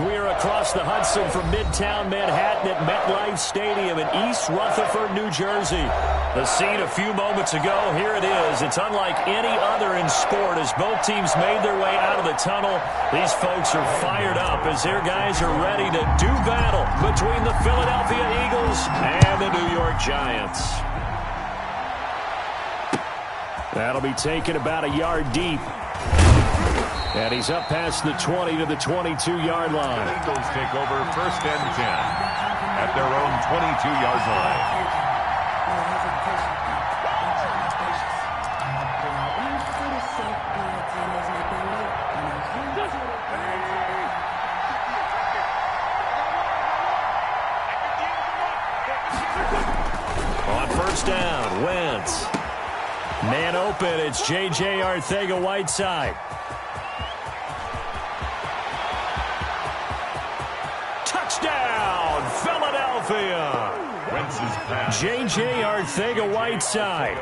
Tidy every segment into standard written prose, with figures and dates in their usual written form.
We're across the Hudson from Midtown Manhattan at MetLife Stadium in East Rutherford, New Jersey. The scene a few moments ago, here it is. It's unlike any other in sport as both teams made their way out of the tunnel. These folks are fired up as their guys are ready to do battle between the Philadelphia Eagles and the New York Giants. That'll be taken about a yard deep. And he's up past the 20 to the 22-yard line. The Eagles take over 1st and 10 at their own 22-yard line. On 1st down, Wentz. Man open, it's J.J. Arcega-Whiteside. Touchdown, Philadelphia! J.J. Arcega-Whiteside,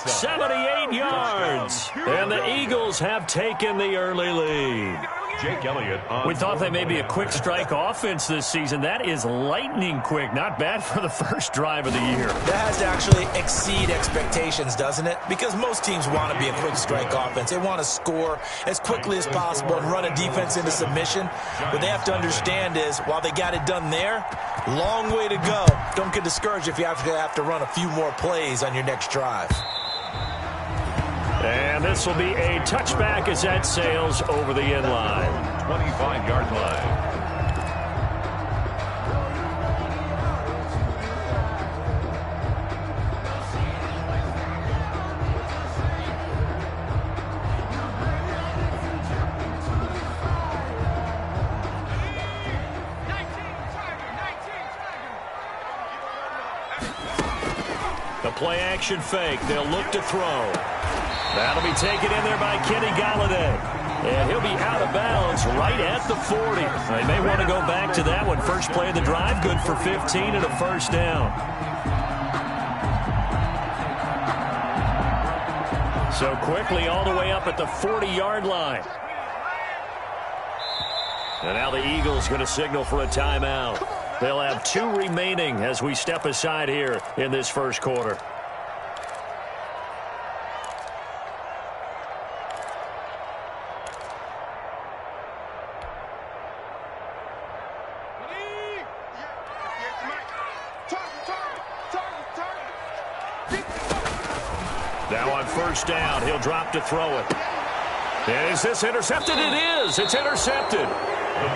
78 yards, and the Eagles have taken the early lead. Jake Elliott. We thought they may be a quick strike offense this season. That is lightning quick. Not bad for the first drive of the year. That has to actually exceed expectations, doesn't it? Because most teams want to be a quick strike offense. They want to score as quickly as possible and run a defense into submission. What they have to understand is, while they got it done there, long way to go. Don't get discouraged if you have to run a few more plays on your next drive. And this will be a touchback as that sails over the end line. 25-yard line. The play action fake. They'll look to throw. That'll be taken in there by Kenny Galladay. And he'll be out of bounds right at the 40. They may want to go back to that one. First play of the drive, good for 15 and a 1st down. So quickly all the way up at the 40-yard line. And now the Eagles going to signal for a timeout. They'll have 2 remaining as we step aside here in this first quarter. Now on 1st down, he'll drop to throw it. And is this intercepted? It is. It's intercepted.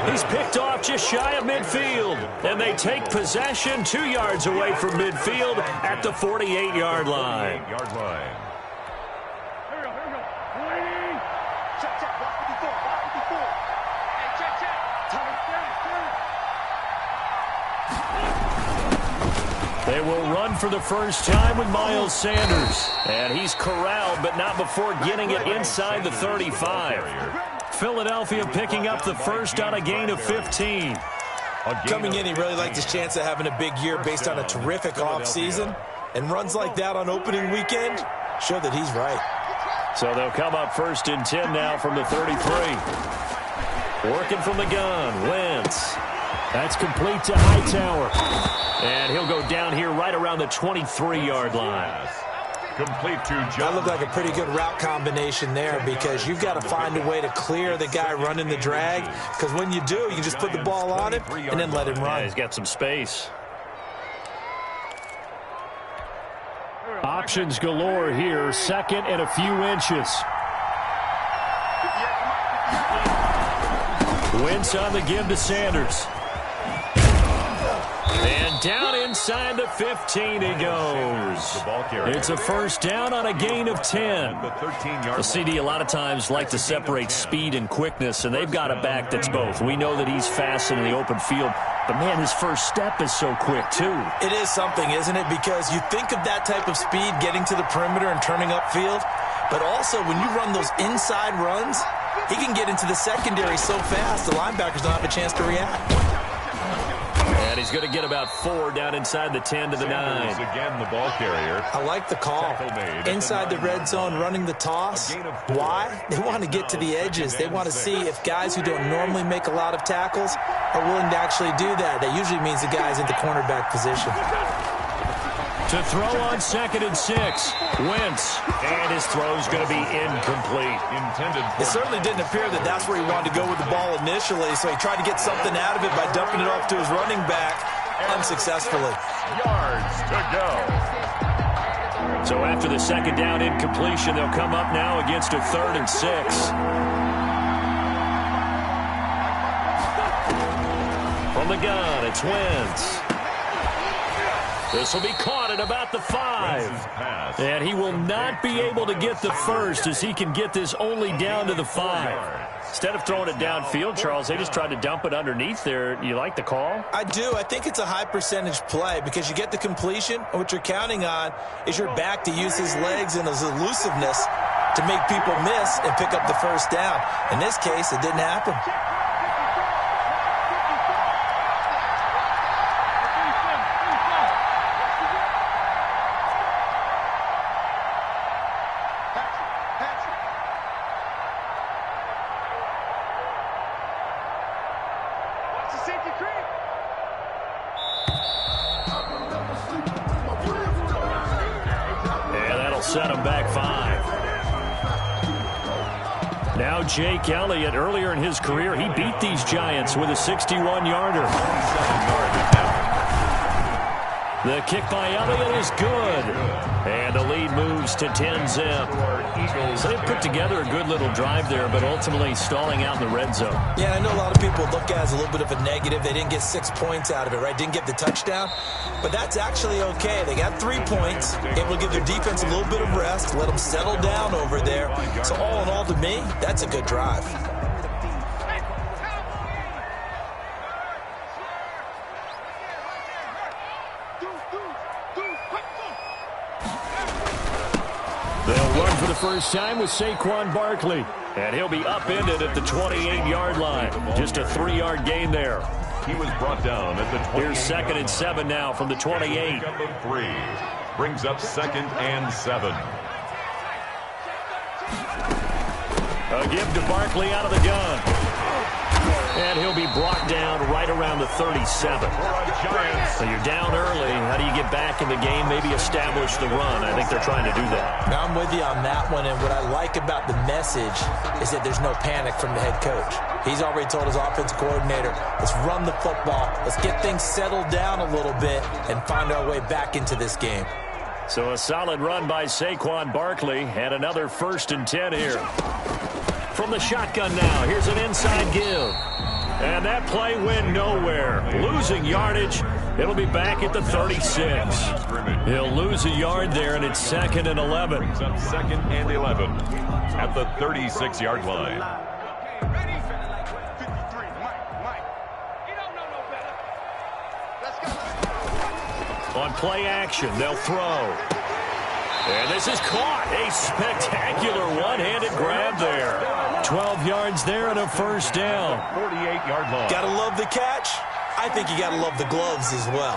He's picked off just shy of midfield. And they take possession 2 yards away from midfield at the 48-yard line. They will run for the first time with Miles Sanders. And he's corralled, but not before getting it inside the 35. Philadelphia picking up the first on a gain of 15. Coming in, he really liked his chance of having a big year based on a terrific offseason. And runs like that on opening weekend show that he's right. So they'll come up 1st and 10 now from the 33. Working from the gun, Wentz. That's complete to Hightower. And he'll go down here right around the 23-yard line. Complete to John. That looked like a pretty good route combination there because you've got to find a way to clear the guy running the drag. Because when you do, you can just put the ball on him and then let him run. Yeah, he's got some space. Options galore here. 2nd and a few inches. Wentz on the give to Sanders. And down inside the 15 he goes. It's a 1st down on a gain of 10. The CD a lot of times like to separate speed and quickness, and they've got a back that's both. We know that he's fast in the open field, but man, his first step is so quick too. It is something, isn't it? Because you think of that type of speed getting to the perimeter and turning upfield, but also when you run those inside runs, he can get into the secondary so fast the linebackers don't have a chance to react. And he's going to get about 4 down inside the 10 to the 9. Again, the ball carrier. I like the call. Inside the red zone, running the toss. Why? They want to get to the edges. They want to see if guys who don't normally make a lot of tackles are willing to actually do that. That usually means the guy's in the cornerback position. To throw on 2nd and 6. Wentz. And his throw's going to be incomplete. It certainly didn't appear that that's where he wanted to go with the ball initially, so he tried to get something out of it by dumping it off to his running back unsuccessfully. Yards to go. So after the 2nd down incompletion, they'll come up now against a 3rd and 6. From the gun, it's Wentz. This will be caught at about the 5. And he will not be able to get the first, as he can get this only down to the 5. Instead of throwing it downfield, Charles, they just tried to dump it underneath there. You like the call? I do. I think it's a high percentage play because you get the completion, and what you're counting on is your back to use his legs and his elusiveness to make people miss and pick up the first down. In this case, it didn't happen. Set him back 5. Now Jake Elliott, earlier in his career, he beat these Giants with a 61-yarder. The kick by Elliott is good. And the lead moves to 10-zip. So they put together a good little drive there, but ultimately stalling out in the red zone. Yeah, I know a lot of people look at it as a little bit of a negative. They didn't get 6 points out of it, right? Didn't get the touchdown. But that's actually okay. They got 3 points, able to give their defense a little bit of rest, let them settle down over there. So all in all, to me, that's a good drive. They'll run for the first time with Saquon Barkley. And he'll be upended at the 28-yard line. Just a 3-yard gain there. He was brought down at the 28. Here's 2nd and 7 now from the 28. Three. Brings up 2nd and 7. A give to Barkley out of the gun. And he'll be brought down right around the 37. So you're down early. How do you get back in the game? Maybe establish the run. I think they're trying to do that. Now, I'm with you on that one, and what I like about the message is that there's no panic from the head coach. He's already told his offensive coordinator, let's run the football, let's get things settled down a little bit and find our way back into this game. So a solid run by Saquon Barkley, and another 1st and 10 here. From the shotgun now, here's an inside give. And that play went nowhere. Losing yardage. It'll be back at the 36. He'll lose a yard there, and it's 2nd and 11. Brings up 2nd and 11 at the 36-yard line. On play action, they'll throw. And this is caught. A spectacular one-handed grab there. 12 yards there and a first down. 48-yard line. Gotta love the catch. I think you gotta love the gloves as well.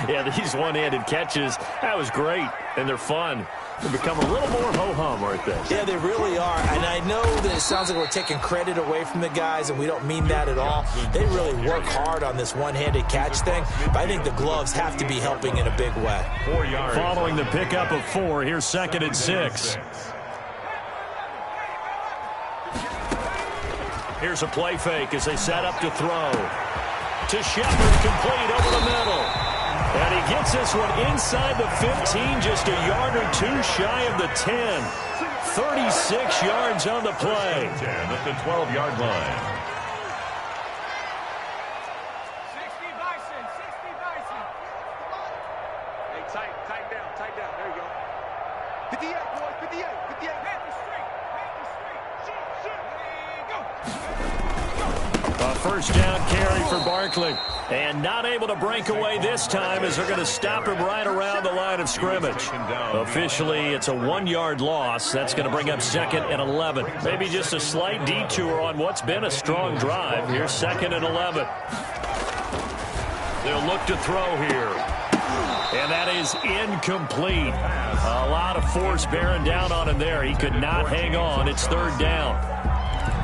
Yeah, these one-handed catches, that was great, and they're fun. They become a little more ho-hum, aren't they? Yeah, they really are. And I know that it sounds like we're taking credit away from the guys, and we don't mean that at all. They really work hard on this one-handed catch thing, but I think the gloves have to be helping in a big way. 4 yards. Following the pickup of 4, here's 2nd and 6. Here's a play fake as they set up to throw. To Shepard, complete over the middle. And he gets this one inside the 15, just a yard or 2 shy of the 10. 36 yards on the play. At the 12-yard line. 60 Bison, 60 Bison. Hey, tight down. There you go. 58, boys, 58. Panther Street. Shoot. There you go. A first down carry for Barkley. And not able to break away this time as they're going to stop him right around the line of scrimmage. Officially, it's a 1-yard loss. That's going to bring up 2nd and 11. Maybe just a slight detour on what's been a strong drive. Here's 2nd and 11. They'll look to throw here. And that is incomplete. A lot of force bearing down on him there. He could not hang on. It's 3rd down.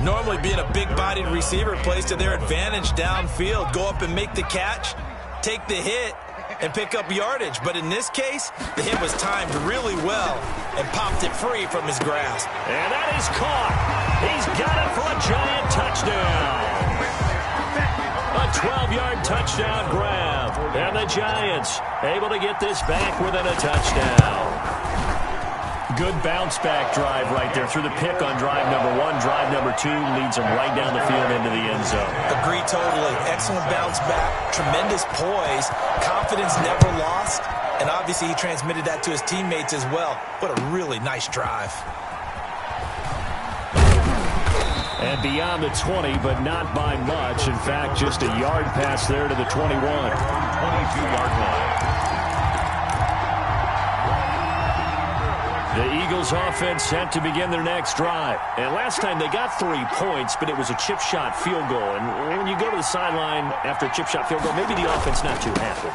Normally being a big-bodied receiver plays to their advantage downfield. Go up and make the catch, take the hit, and pick up yardage. But in this case, the hit was timed really well and popped it free from his grasp. And that is caught. He's got it for a Giant touchdown. A 12-yard touchdown grab. And the Giants able to get this back within a touchdown. Good bounce-back drive right there through the pick on drive number 1. Drive number 2 leads them right down the field into the end zone. Agree totally. Excellent bounce back, tremendous poise, confidence never lost, and obviously he transmitted that to his teammates as well. What a really nice drive. And beyond the 20, but not by much. In fact, just a yard pass there to the 21. 22-yard line. The Eagles offense set to begin their next drive. And last time they got 3 points, but it was a chip shot field goal. And when you go to the sideline after a chip shot field goal, maybe the offense not too happy.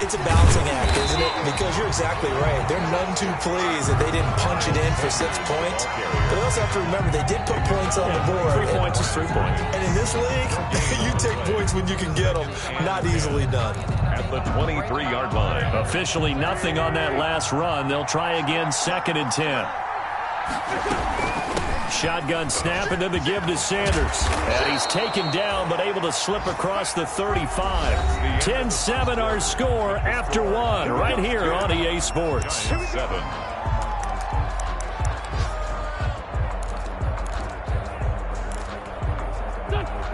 It's a balancing act, isn't it? Because you're exactly right. They're none too pleased that they didn't punch it in for 6 points. But they also have to remember they did put points on the board. 3 points is 3 points. And in this league, you take points when you can get them. Not easily done. At the 23-yard line. Officially nothing on that last run. They'll try again, 2nd and 10. Shotgun snap into the give to Sanders. And he's taken down but able to slip across the 35. 10-7 our score after 1 right here on EA Sports. 7.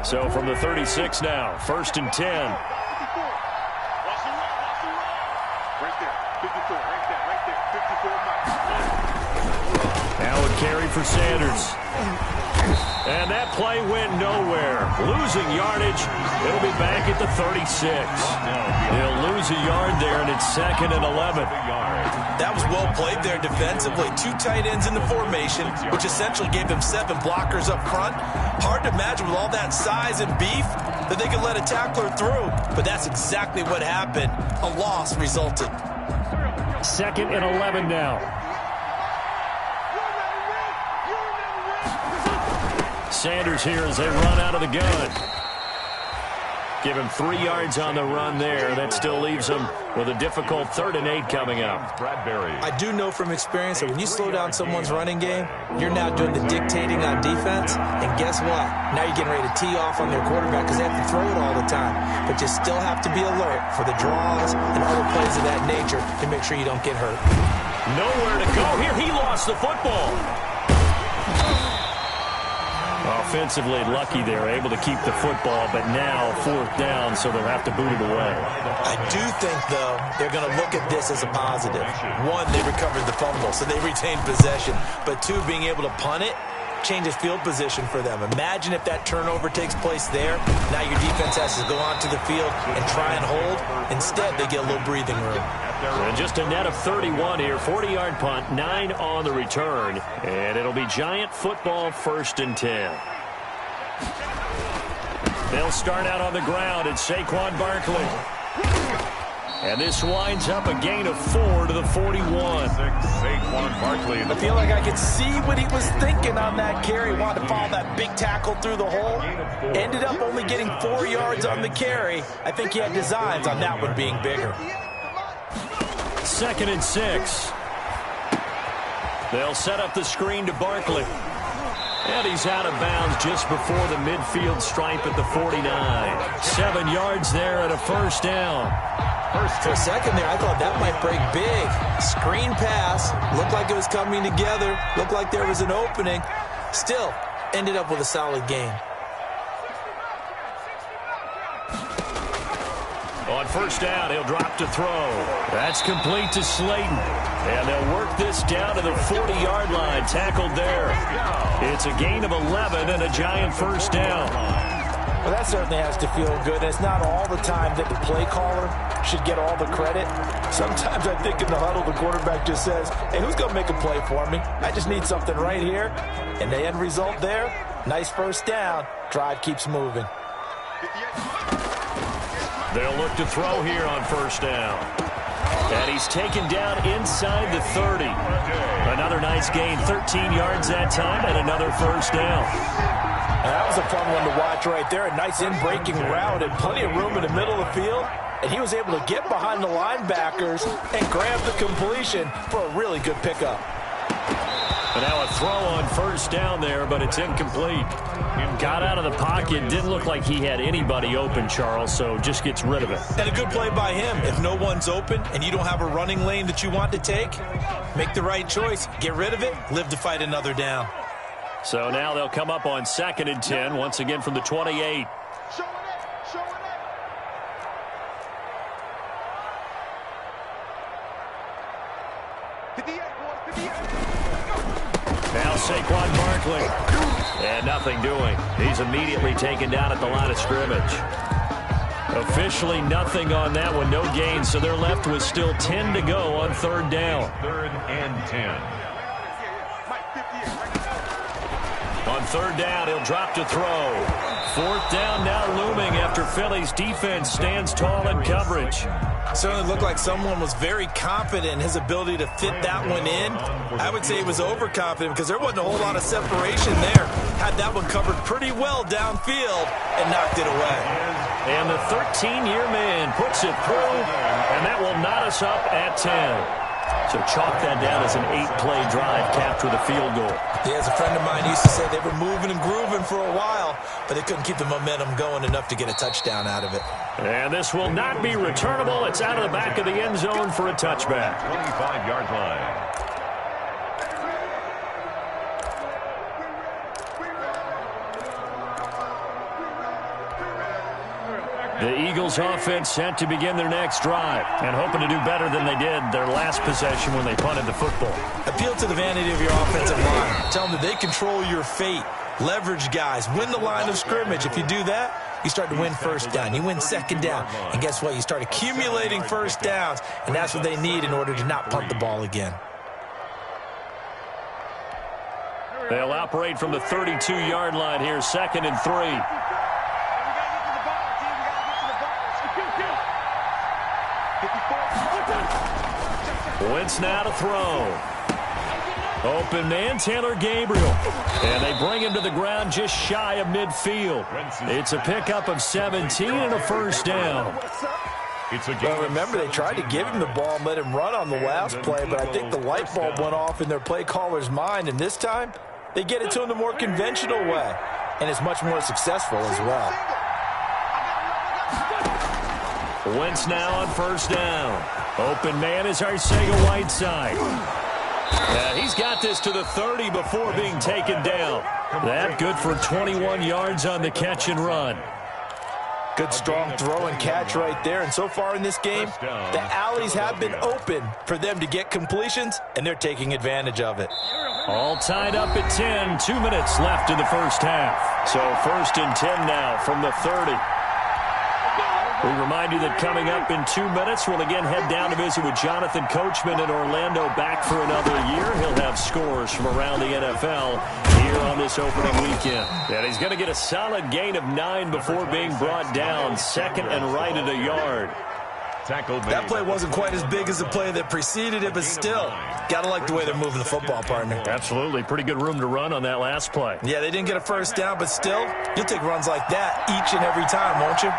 So from the 36 now, 1st and 10. Right there, 54, right there, 54 miles. Now a carry for Sanders. And that play went nowhere. Losing yardage. It'll be back at the 36. He'll lose a yard there, and it's 2nd and 11. That was well played there defensively. 2 tight ends in the formation, which essentially gave them 7 blockers up front. Hard to imagine with all that size and beef that they could let a tackler through. But that's exactly what happened. A loss resulted. 2nd and 11 now. Sanders here as they run out of the gun. Give him 3 yards on the run there. That still leaves him with a difficult 3rd and 8 coming up. I do know from experience that when you slow down someone's running game, you're now doing the dictating on defense. And guess what? Now you're getting ready to tee off on their quarterback because they have to throw it all the time. But you still have to be alert for the draws and other plays of that nature to make sure you don't get hurt. Nowhere to go here. He lost the football. Offensively lucky they're able to keep the football, but now 4th down, so they'll have to boot it away. I do think, though, they're going to look at this as a positive. 1, they recovered the fumble, so they retained possession. But 2, being able to punt it changes field position for them. Imagine if that turnover takes place there. Now your defense has to go onto the field and try and hold. Instead, they get a little breathing room. And just a net of 31 here. 40-yard punt, 9 on the return. And it'll be Giant football, 1st and 10. They'll start out on the ground. It's Saquon Barkley. And this winds up a gain of 4 to the 41. Saquon Barkley. I feel like I could see what he was thinking on that carry. Wanted to follow that big tackle through the hole. Ended up only getting 4 yards on the carry. I think he had designs on that one being bigger. 2nd and 6. They'll set up the screen to Barkley. And he's out of bounds just before the midfield stripe at the 49. 7 yards there and a 1st down. For a second there, I thought that might break big. Screen pass. Looked like it was coming together. Looked like there was an opening. Still, ended up with a solid gain. On 1st down, he'll drop to throw. That's complete to Slayton. And they'll work this down to the 40-yard line. Tackled there. It's a gain of 11 and a Giant 1st down. Well, that certainly has to feel good. It's not all the time that the play caller should get all the credit. Sometimes I think in the huddle, the quarterback just says, hey, who's going to make a play for me? I just need something right here. And the end result there, nice 1st down. Drive keeps moving. They'll look to throw here on 1st down. And he's taken down inside the 30. Another nice gain, 13 yards that time, and another 1st down. That was a fun one to watch right there. A nice in-breaking route and plenty of room in the middle of the field. And he was able to get behind the linebackers and grab the completion for a really good pickup. And now a throw on first down there, but it's incomplete. Got out of the pocket. Didn't look like he had anybody open, Charles, so just gets rid of it. And a good play by him. If no one's open and you don't have a running lane that you want to take, make the right choice. Get rid of it. Live to fight another down. So now they'll come up on 2nd and 10, once again from the 28. Now Saquon Barkley. And nothing doing. He's immediately taken down at the line of scrimmage. Officially nothing on that one. No gain, so they're left with still 10 to go on 3rd down. 3rd and 10. On 3rd down, he'll drop to throw. 4th down now looming after Philly's defense stands tall in coverage. Certainly looked like someone was very confident in his ability to fit that one in. I would say he was overconfident because there wasn't a whole lot of separation there. Had that one covered pretty well downfield and knocked it away. And the 13-year man puts it through, and that will knot us up at 10. So chalk that down as an 8-play drive capped with a field goal. Yeah, as a friend of mine used to say, they were moving and grooving for a while, but they couldn't keep the momentum going enough to get a touchdown out of it. And this will not be returnable. It's out of the back of the end zone for a touchback. 25-yard line. The Eagles offense set to begin their next drive and hoping to do better than they did their last possession when they punted the football. Appeal to the vanity of your offensive line. Tell them that they control your fate. Leverage guys. Win the line of scrimmage. If you do that, you start to win 1st down. You win 2nd down. And guess what? You start accumulating 1st downs, and that's what they need in order to not punt the ball again. They'll operate from the 32-yard line here, 2nd and 3. Wentz now to throw. Open man, Taylor Gabriel. And they bring him to the ground just shy of midfield. It's a pickup of 17 and a 1st down. Well, remember, they tried to give him the ball and let him run on the last play, but I think the light bulb went off in their play caller's mind, and this time they get it to him the more conventional way, and it's much more successful as well. Wentz now on 1st down. Open man is Arcega-Whiteside. He's got this to the 30 before being taken down. That good for 21 yards on the catch and run. Good strong throw and catch right there. And so far in this game, the alleys have been open for them to get completions, and they're taking advantage of it. All tied up at 10. 2 minutes left in the 1st half. So 1st and 10 now from the 30. We remind you that coming up in 2 minutes, we'll again head down to visit with Jonathan Coachman in Orlando, back for another year. He'll have scores from around the NFL here on this opening weekend. And he's going to get a solid gain of 9 before being brought down. 2nd and right at a yard. That play wasn't quite as big as the play that preceded it, but still, got to like the way they're moving the football, partner. Absolutely. Pretty good room to run on that last play. Yeah, they didn't get a 1st down, but still, you'll take runs like that each and every time, won't you?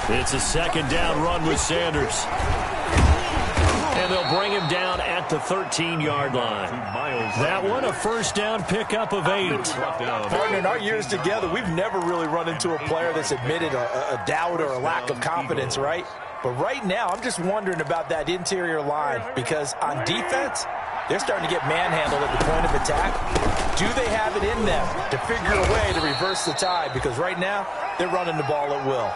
It's a 2nd down run with Sanders. And they'll bring him down at the 13-yard line. That one, a 1st down pickup of 8. Partner, in our years together, we've never really run into a player that's admitted a doubt or a lack of confidence, right? But right now, I'm just wondering about that interior line, because on defense, they're starting to get manhandled at the point of attack. Do they have it in them to figure a way to reverse the tide? Because right now, they're running the ball at will.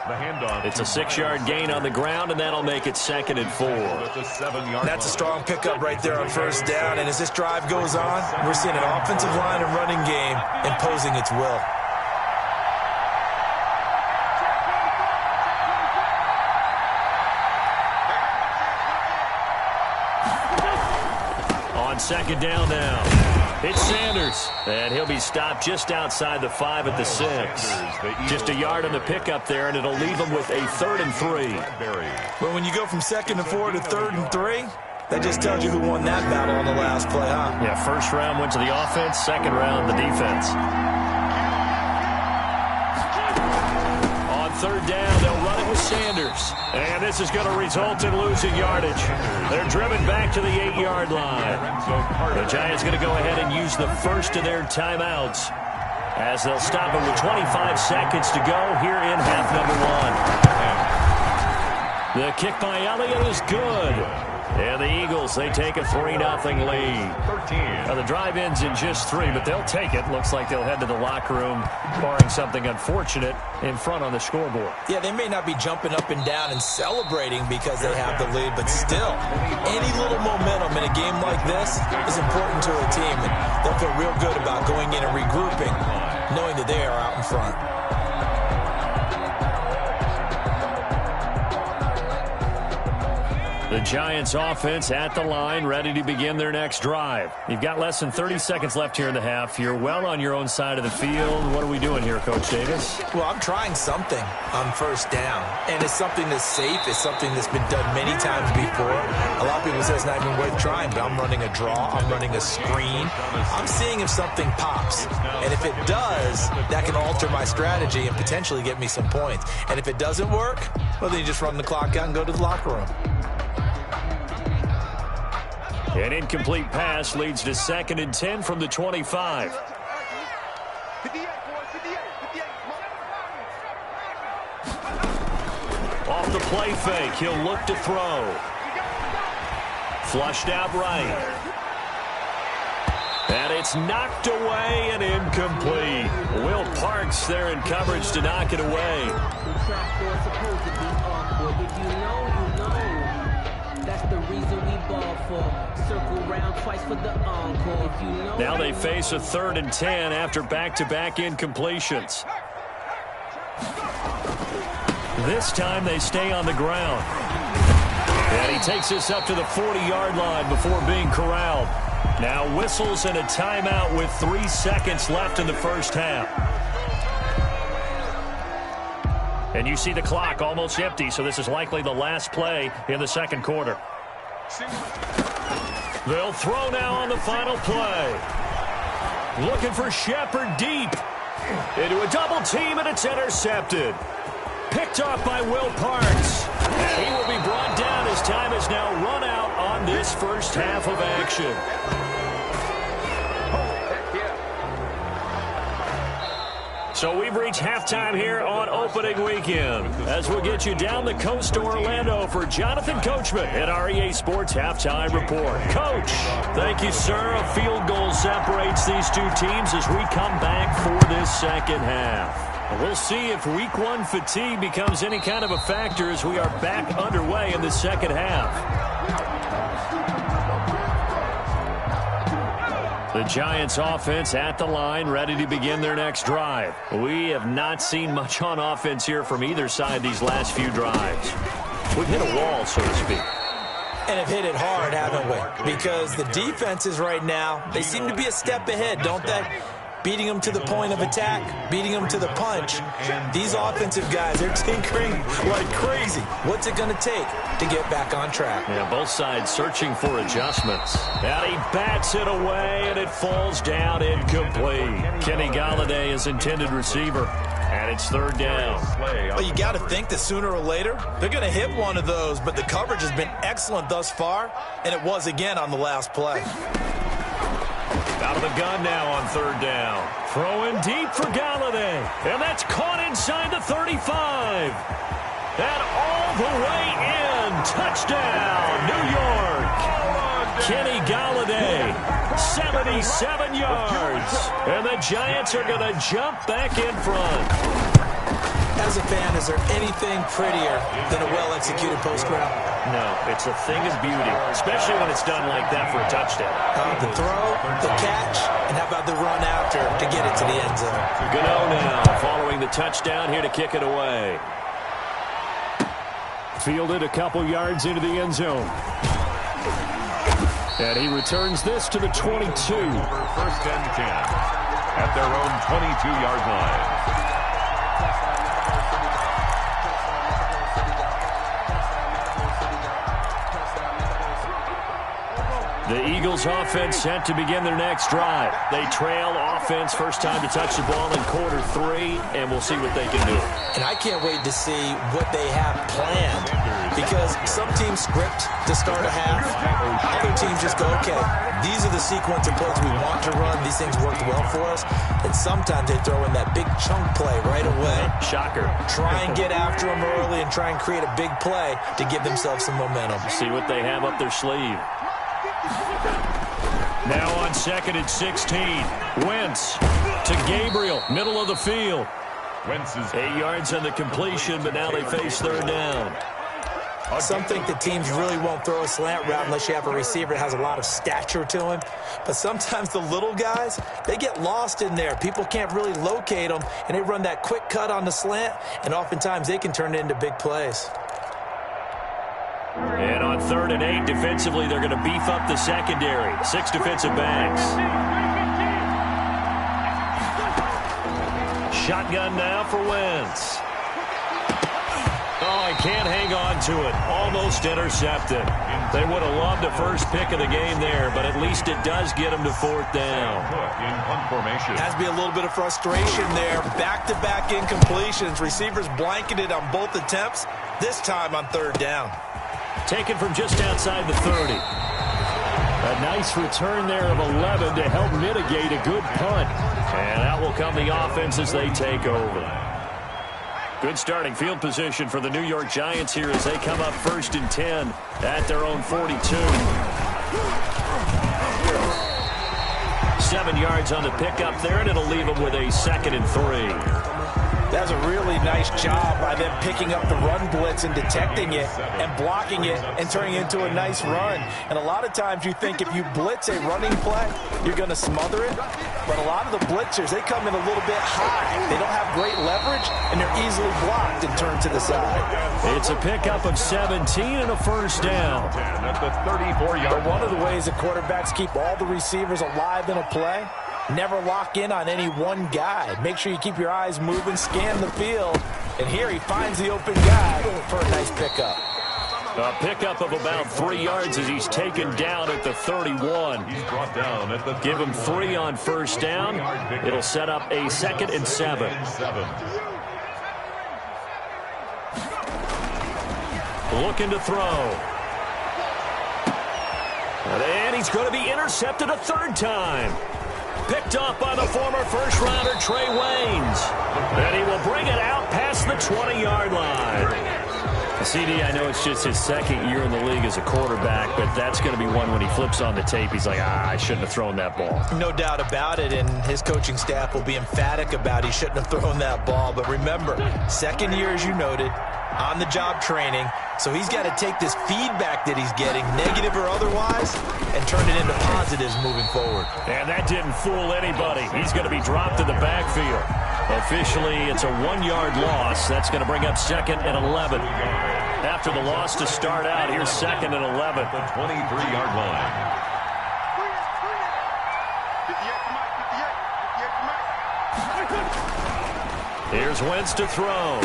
It's a 6-yard gain on the ground, and that'll make it 2nd and 4. That's a strong pickup right there on 1st down. And as this drive goes on, we're seeing an offensive line and running game imposing its will. On 2nd down now. It's Sanders, and he'll be stopped just outside the 5 at the 6. Just a yard on the pickup there, and it'll leave them with a 3rd and 3. But when you go from 2nd and 4 to 3rd and 3, That just tells you who won that battle on the last play, huh? Yeah, first round went to the offense, second round the defense. On third down, they'll run it with Sanders. And this is going to result in losing yardage. They're driven back to the 8-yard line. The Giants going to go ahead and use the first of their timeouts as they'll stop it with 25 seconds to go here in half number 1. The kick by Elliott is good. And the Eagles, they take a 3-0 lead. Now the drive ends in just 3, but they'll take it. Looks like they'll head to the locker room, barring something unfortunate, in front on the scoreboard. Yeah, they may not be jumping up and down and celebrating because they have the lead, but still, any little momentum in a game like this is important to a team. And they'll feel real good about going in and regrouping, knowing that they are out in front. The Giants offense at the line, ready to begin their next drive. You've got less than 30 seconds left here in the half. You're well on your own side of the field. What are we doing here, Coach Davis? Well, I'm trying something on first down, and it's something that's safe. It's something that's been done many times before. A lot of people say it's not even worth trying, but I'm running a draw. I'm running a screen. I'm seeing if something pops, and if it does, that can alter my strategy and potentially get me some points. And if it doesn't work, well, then you just run the clock out and go to the locker room. An incomplete pass leads to 2nd and 10 from the 25. Off the play fake, he'll look to throw. Flushed out right. And it's knocked away and incomplete. Will Parks there in coverage to knock it away. Now they face a 3rd and 10 after back-to-back incompletions. This time they stay on the ground. And he takes this up to the 40-yard line before being corralled. Now whistles and a timeout with 3 seconds left in the first half. And you see the clock almost empty, so this is likely the last play in the second quarter. They'll throw now on the final play. Looking for Shepard deep. Into a double team, and it's intercepted. Picked off by Will Parks. And he will be brought down as time has now run out on this first half of action. So we've reached halftime here on opening weekend. As we'll get you down the coast to Orlando for Jonathan Coachman at our EA Sports Halftime Report. Coach, thank you, sir. A field goal separates these two teams as we come back for this second half. We'll see if week 1 fatigue becomes any kind of a factor as we are back underway in the second half. The Giants offense at the line, ready to begin their next drive. We have not seen much on offense here from either side these last few drives. We've hit a wall, so to speak. And have hit it hard, haven't we? Because the defenses right now, they seem to be a step ahead, don't they? Beating them to the point of attack, beating them to the punch. These offensive guys, they're tinkering like crazy. What's it going to take to get back on track? Yeah, both sides searching for adjustments. And he bats it away, and it falls down incomplete. Kenny Golladay is intended receiver, and it's 3rd down. Well, you got to think that sooner or later, they're going to hit one of those, but the coverage has been excellent thus far, and it was again on the last play. Out of the gun now on 3rd down. Throwing deep for Golladay. And that's caught inside the 35. And all the way in. Touchdown, New York. Kenny Golladay, 77 yards. And the Giants are going to jump back in front. As a fan, is there anything prettier than a well-executed post route? No, it's a thing of beauty, especially when it's done like that for a touchdown. The throw, the catch, and how about the run after to get it to the end zone? Gano now following the touchdown here to kick it away. Fielded a couple yards into the end zone. And he returns this to the 22. 1st and 10 at their own 22-yard line. The Eagles offense set to begin their next drive. They trail offense, first time to touch the ball in quarter 3, and we'll see what they can do. And I can't wait to see what they have planned, because some teams script to start a half. Other teams just go, okay, these are the sequence of plays we want to run. These things worked well for us. And sometimes they throw in that big chunk play right away. Shocker. Try and get after them early and try and create a big play to give themselves some momentum. See what they have up their sleeve. Now on 2nd and 16. Wentz to Gabriel, middle of the field. Wentz is 8 yards on the completion, but now they face 3rd down. Some think that teams really won't throw a slant route unless you have a receiver that has a lot of stature to him. But sometimes the little guys, they get lost in there. People can't really locate them, and they run that quick cut on the slant, and oftentimes they can turn it into big plays. And on 3rd and 8, defensively, they're going to beef up the secondary. 6 defensive backs. Shotgun now for Wentz. Oh, he can't hang on to it. Almost intercepted. They would have loved a first pick of the game there, but at least it does get them to 4th down. in punt formation. Has to be a little bit of frustration there. Back-to-back incompletions. Receivers blanketed on both attempts, this time on 3rd down. Taken from just outside the 30. A nice return there of 11 to help mitigate a good punt. And out will come the offense as they take over. Good starting field position for the New York Giants here as they come up 1st and 10 at their own 42. 7 yards on the pickup there, and it'll leave them with a 2nd and 3. That's a really nice job by them picking up the run blitz and detecting it and blocking it and turning it into a nice run. And a lot of times you think if you blitz a running play, you're going to smother it. But a lot of the blitzers, they come in a little bit high. They don't have great leverage, and they're easily blocked and turned to the side. It's a pickup of 17 and a 1st down. At the 34-yard One of the ways that quarterbacks keep all the receivers alive in a play, never lock in on any one guy. Make sure you keep your eyes moving, scan the field. And here he finds the open guy for a nice pickup. A pickup of about 3 yards as he's taken down at the 31. He's brought down at the Give him 3 on 1st down. It'll set up a 2nd and 7. Looking to throw. And he's going to be intercepted a 3rd time. Picked up by the former first-rounder Trey Waynes. And he will bring it out past the 20-yard line. CD, I know it's just his 2nd year in the league as a quarterback, but that's going to be one when he flips on the tape. He's like, I shouldn't have thrown that ball. No doubt about it, and his coaching staff will be emphatic about he shouldn't have thrown that ball. But remember, 2nd year, as you noted, on-the-job training. So he's got to take this feedback that he's getting, negative or otherwise, and turn it into positives moving forward. And that didn't fool anybody. He's going to be dropped in the backfield. Officially, it's a 1-yard loss. That's going to bring up 2nd and 11. After the loss to start out, here's 2nd and 11. The 23-yard line. Here's Wentz to throw.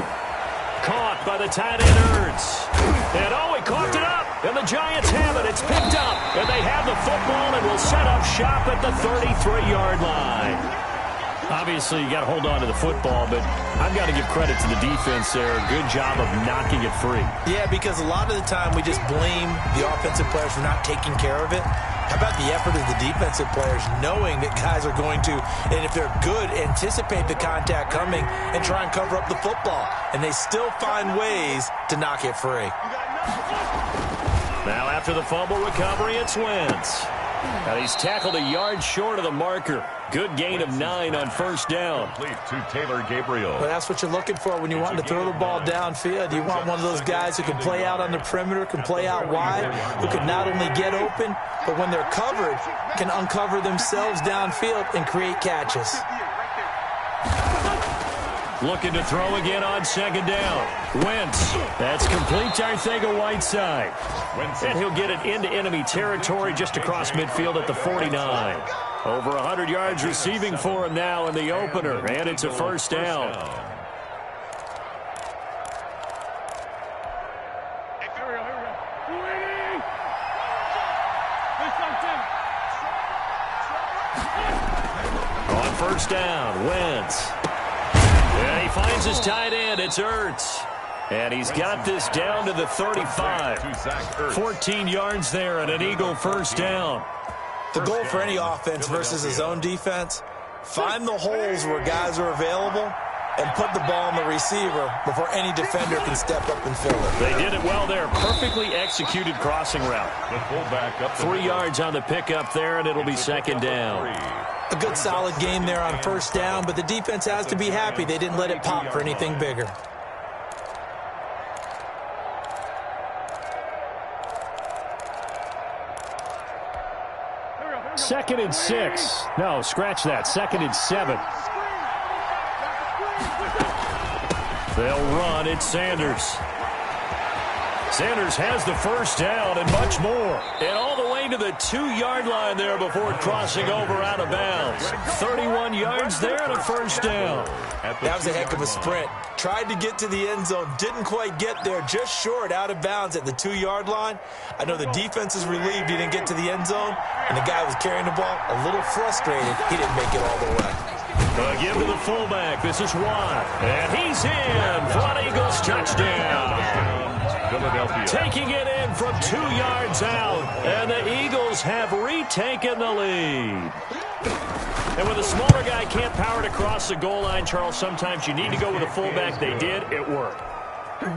Caught by the tight end Ertz. And he caught it up. And the Giants have it. It's picked up. And they have the football and will set up shop at the 33-yard line. Obviously, you got to hold on to the football, but I've got to give credit to the defense there. Good job of knocking it free. Yeah, because a lot of the time we just blame the offensive players for not taking care of it. How about the effort of the defensive players knowing that guys are going to, and if they're good, anticipate the contact coming and try and cover up the football. And they still find ways to knock it free. Now after the fumble recovery, it's Wentz. And he's tackled a yard short of the marker. Good gain of 9 on 1st down. Complete to Taylor Gabriel. Well, that's what you're looking for when you want to throw the ball downfield. You want one of those guys who can play out on the perimeter, can play out wide, who can not only get open, but when they're covered, can uncover themselves downfield and create catches. Looking to throw again on 2nd down. Wentz. That's complete to Arcega-Whiteside. And he'll get it into enemy territory just across midfield at the 49. Over 100 yards receiving for him now in the opener. And it's a 1st down. first down. Wentz. And he finds his tight end. It's Ertz. And he's got this down to the 35. 14 yards there and an Eagle first down. The goal for any offense versus his own defense, find the holes where guys are available and put the ball on the receiver before any defender can step up and fill it. They did it well there. Perfectly executed crossing route. 3 yards on the pickup there, and it'll be second down. A good solid game there on first down, but the defense has to be happy they didn't let it pop for anything bigger. Second and 6. No, scratch that. Second and 7. They'll run. It's Sanders. Sanders has the first down and much more. And all the way to the 2-yard line there before crossing over out of bounds. 31 yards there and a first down. That was a heck of a sprint. Tried to get to the end zone. Didn't quite get there. Just short out of bounds at the 2-yard line. I know the defense is relieved he didn't get to the end zone. And the guy was carrying the ball a little frustrated. He didn't make it all the way. Give to the fullback. This is Watt. And he's in for an Eagles touchdown. Philadelphia. Taking it in from 2 yards out. And the Eagles have retaken the lead. And when the smaller guy can't power it across the goal line, Charles, sometimes you need to go with a fullback. They did. It worked.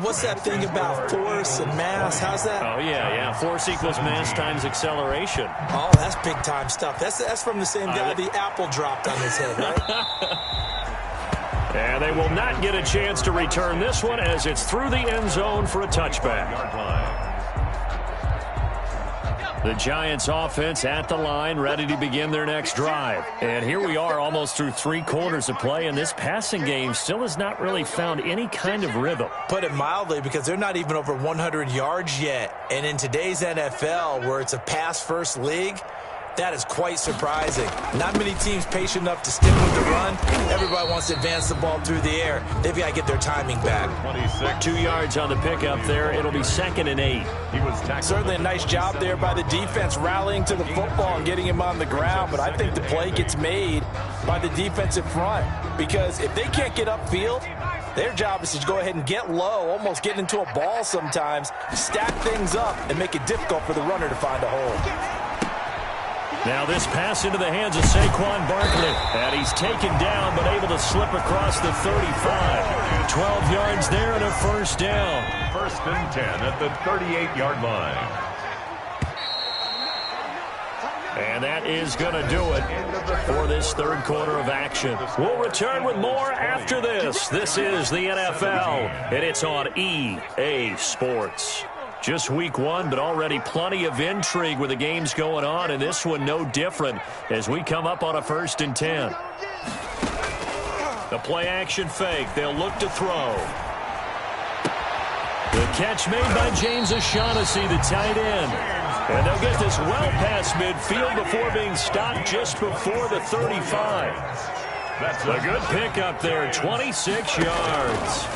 What's that thing about force and mass? How's that? Oh, yeah. Force equals mass times acceleration. Oh, that's big-time stuff. That's from the same guy the apple dropped on his head, right? And they will not get a chance to return this one as it's through the end zone for a touchback. The Giants offense at the line, ready to begin their next drive. And here we are almost through 3 quarters of play, and this passing game still has not really found any kind of rhythm. Put it mildly, because they're not even over 100 yards yet. And in today's NFL, where it's a pass-first league, that is quite surprising. Not many teams patient enough to stick with the run. Everybody wants to advance the ball through the air. They've got to get their timing back. 2 yards on the pickup there. It'll be second and 8. Certainly a nice job there by the defense rallying to the football and getting him on the ground. But I think the play gets made by the defensive front. Because if they can't get upfield, their job is to go ahead and get low, almost get into a ball sometimes, stack things up, and make it difficult for the runner to find a hole. Now this pass into the hands of Saquon Barkley. And he's taken down but able to slip across the 35. 12 yards there and a first down. First and 10 at the 38-yard line. And that is going to do it for this third quarter of action. We'll return with more after this. This is the NFL, and it's on EA Sports. Just week 1, but already plenty of intrigue with the games going on, and this one no different as we come up on a first and 10. The play action fake. They'll look to throw. The catch made by James O'Shaughnessy, the tight end. And they'll get this well past midfield before being stopped just before the 35. That's a good pickup there, 26 yards.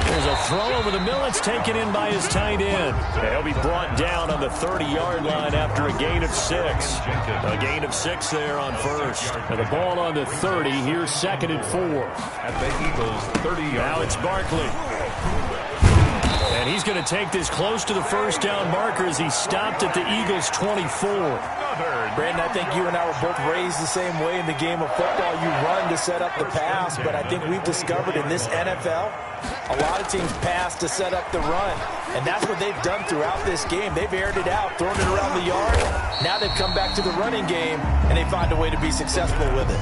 There's a throw over the middle. It's taken in by his tight end. He'll be brought down on the 30-yard line after a gain of 6. A gain of 6 there on first. And the ball on the 30. Here's second and 4. At the Eagles' 30-yard line. Now it's Barkley. And he's going to take this close to the first down marker as he stopped at the Eagles' 24. Brandon, I think you and I were both raised the same way in the game of football. You run to set up the pass, but I think we've discovered in this NFL, a lot of teams pass to set up the run. And that's what they've done throughout this game. They've aired it out, thrown it around the yard. Now they've come back to the running game, and they find a way to be successful with it.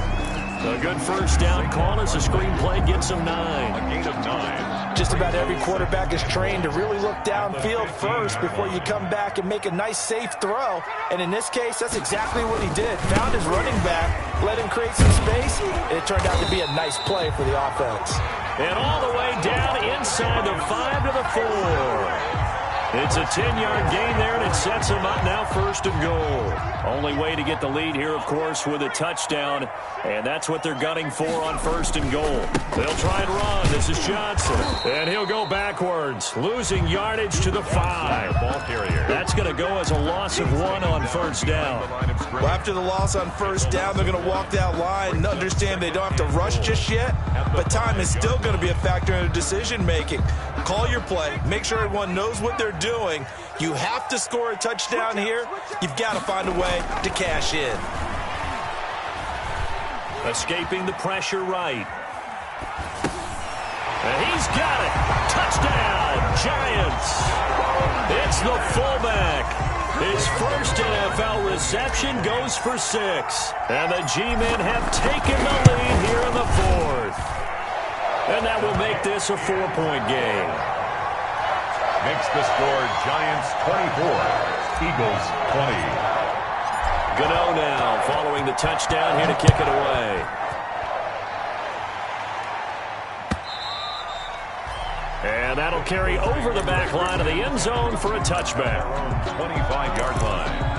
A good first down call as the screenplay gets them 9. A gain of 9. Just about every quarterback is trained to really look downfield first before you come back and make a nice, safe throw. And in this case, that's exactly what he did. Found his running back, let him create some space, and it turned out to be a nice play for the offense. And all the way down inside the 5 to the 4. It's a 10-yard gain there, and it sets them up now 1st and goal. Only way to get the lead here, of course, with a touchdown, and that's what they're gunning for on 1st and goal. They'll try and run. This is Johnson, and he'll go backwards, losing yardage to the 5. That's going to go as a loss of 1 on 1st down. Well, after the loss on 1st down, they're going to walk that line and understand they don't have to rush just yet, but time is still going to be a factor in their decision-making. Call your play. Make sure everyone knows what they're doing. You have to score a touchdown here. You've got to find a way to cash in. Escaping the pressure right. And he's got it. Touchdown, Giants. It's the fullback. His first NFL reception goes for 6. And the G-men have taken the lead here in the 4th. And that will make this a 4-point game. Makes the score Giants 24, Eagles 20. Gano now following the touchdown here to kick it away. And that'll carry over the back line of the end zone for a touchback. 25-yard line.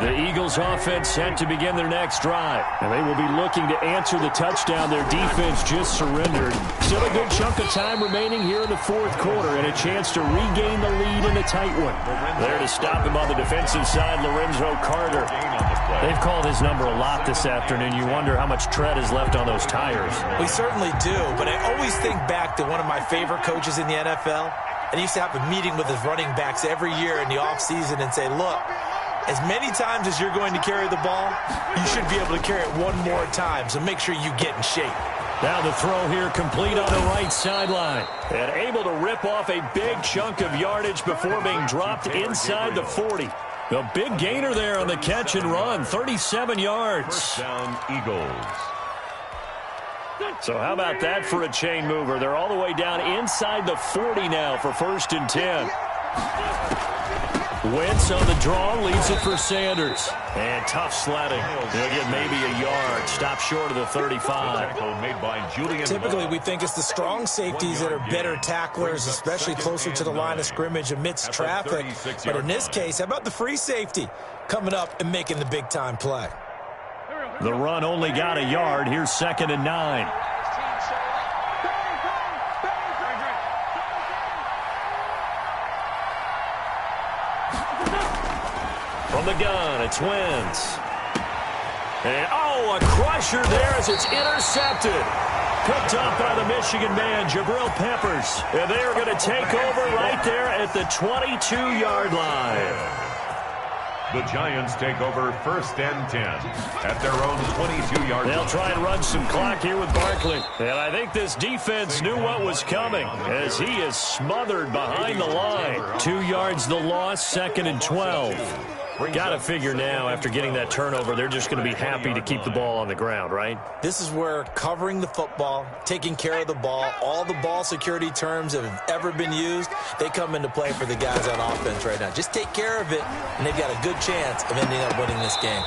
The Eagles offense set to begin their next drive. And they will be looking to answer the touchdown their defense just surrendered. Still a good chunk of time remaining here in the 4th quarter and a chance to regain the lead in a tight one. There to stop him on the defensive side, Lorenzo Carter. They've called his number a lot this afternoon. You wonder how much tread is left on those tires. We certainly do, but I always think back to one of my favorite coaches in the NFL. And he used to have a meeting with his running backs every year in the offseason and say, look, as many times as you're going to carry the ball, you should be able to carry it one more time, so make sure you get in shape. Now the throw here complete on the right sideline. And able to rip off a big chunk of yardage before being dropped inside the 40. The big gainer there on the catch and run, 37 yards. First down, Eagles. So how about that for a chain mover? They're all the way down inside the 40 now for 1st and 10. Wentz on the draw, leads it for Sanders. And tough sledding. He'll get maybe a yard. Stop short of the 35. Made by Julian. Typically, we think it's the strong safeties that are better tacklers, especially closer to the line of scrimmage amidst traffic. But in this case, how about the free safety coming up and making the big-time play? The run only got a yard. Here's 2nd and 9. From the gun, it's Wentz. And, oh, a crusher there as it's intercepted. Picked up by the Michigan man, Jabril Peppers. And they are going to take over right there at the 22-yard line. The Giants take over 1st and 10 at their own 22-yard line. They'll try and run some clock here with Barkley. And I think this defense knew what was coming as he is smothered behind the line. 2 yards the loss, 2nd and 12. Got to figure now, after getting that turnover, they're just going to be happy to keep the ball on the ground, right? This is where covering the football, taking care of the ball, all the ball security terms that have ever been used, they come into play for the guys on offense right now. Just take care of it, and they've got a good chance of ending up winning this game.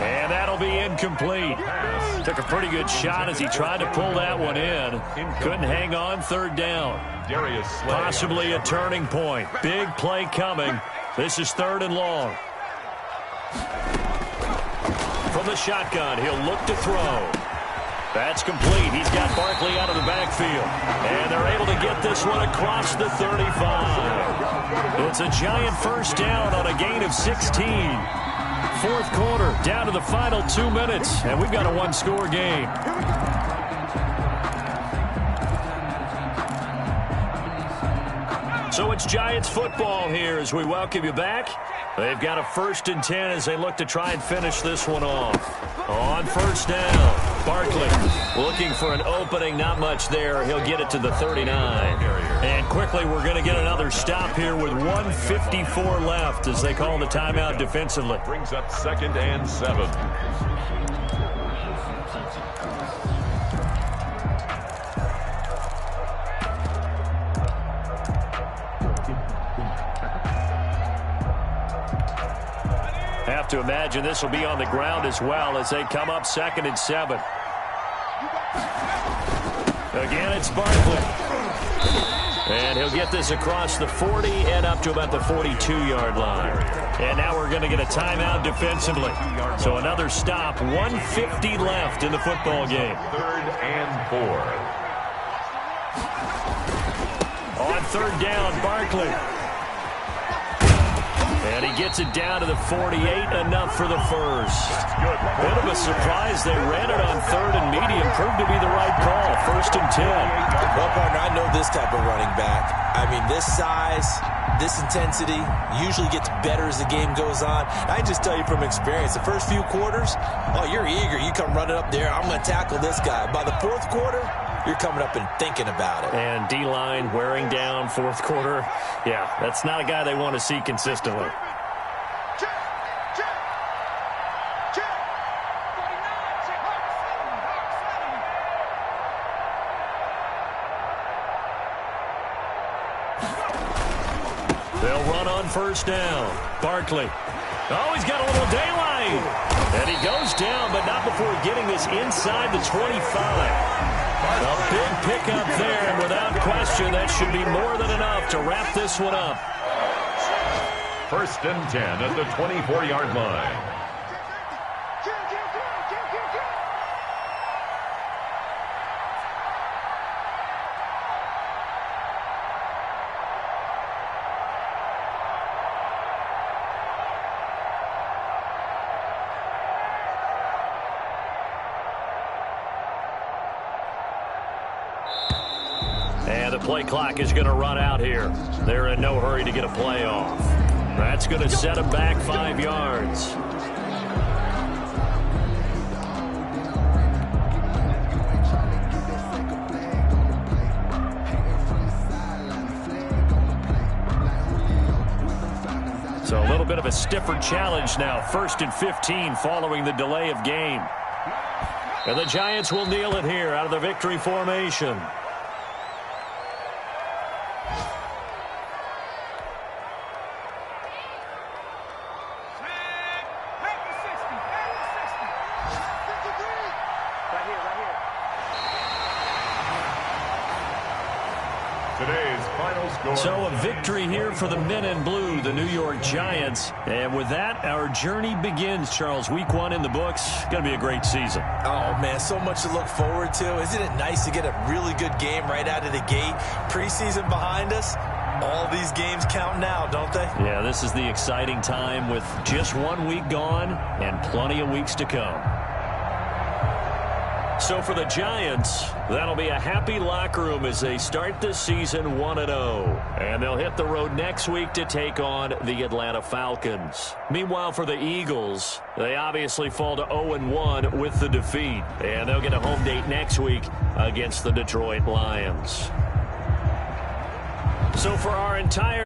And that'll be incomplete. Took a pretty good shot as he tried to pull that one in. Couldn't hang on, 3rd down. Possibly a turning point. Big play coming. This is 3rd and long. From the shotgun, he'll look to throw. That's complete. He's got Barkley out of the backfield. And they're able to get this one across the 35. It's a giant 1st down on a gain of 16. 4th quarter, down to the final 2 minutes. And we've got a 1-score game. So it's Giants football here as we welcome you back. They've got a 1st and 10 as they look to try and finish this one off. On 1st down, Barkley looking for an opening, not much there. He'll get it to the 39. And quickly we're going to get another stop here with 1:54 left as they call the timeout defensively. Brings up 2nd and 7. Have to imagine this will be on the ground as well as they come up 2nd and 7. Again, it's Barkley. And he'll get this across the 40 and up to about the 42-yard line. And now we're going to get a timeout defensively. So another stop, 150 left in the football game. 3rd and 4. On 3rd down, Barkley. And he gets it down to the 48, enough for the first. Bit of a surprise. They ran it on 3rd and medium. Proved to be the right call. 1st and 10. Well, partner, I know this type of running back. I mean, this size, this intensity usually gets better as the game goes on. I just tell you from experience, the first few quarters, oh, you're eager. You come running up there, I'm going to tackle this guy. By the 4th quarter, you're coming up and thinking about it. And D-line wearing down 4th quarter. Yeah, that's not a guy they want to see consistently. They'll run on 1st down. Barkley. Oh, he's got a little daylight. And he goes down, but not before getting this inside the 25. A big pickup there, and without question, that should be more than enough to wrap this one up. 1st and 10 at the 24-yard line. And the play clock is going to run out here. They're in no hurry to get a play off. That's going to set them back 5 yards. So a little bit of a stiffer challenge now. 1st and 15 following the delay of game. And the Giants will kneel it here out of the victory formation. So a victory here for the men in blue, the New York Giants. And with that, our journey begins, Charles. Week 1 in the books. Going to be a great season. Oh, man, so much to look forward to. Isn't it nice to get a really good game right out of the gate? Preseason behind us. All these games count now, don't they? Yeah, this is the exciting time with just 1 week gone and plenty of weeks to come. So for the Giants, that'll be a happy locker room as they start this season 1-0. And they'll hit the road next week to take on the Atlanta Falcons. Meanwhile, for the Eagles, they obviously fall to 0-1 with the defeat. And they'll get a home date next week against the Detroit Lions. So for our entire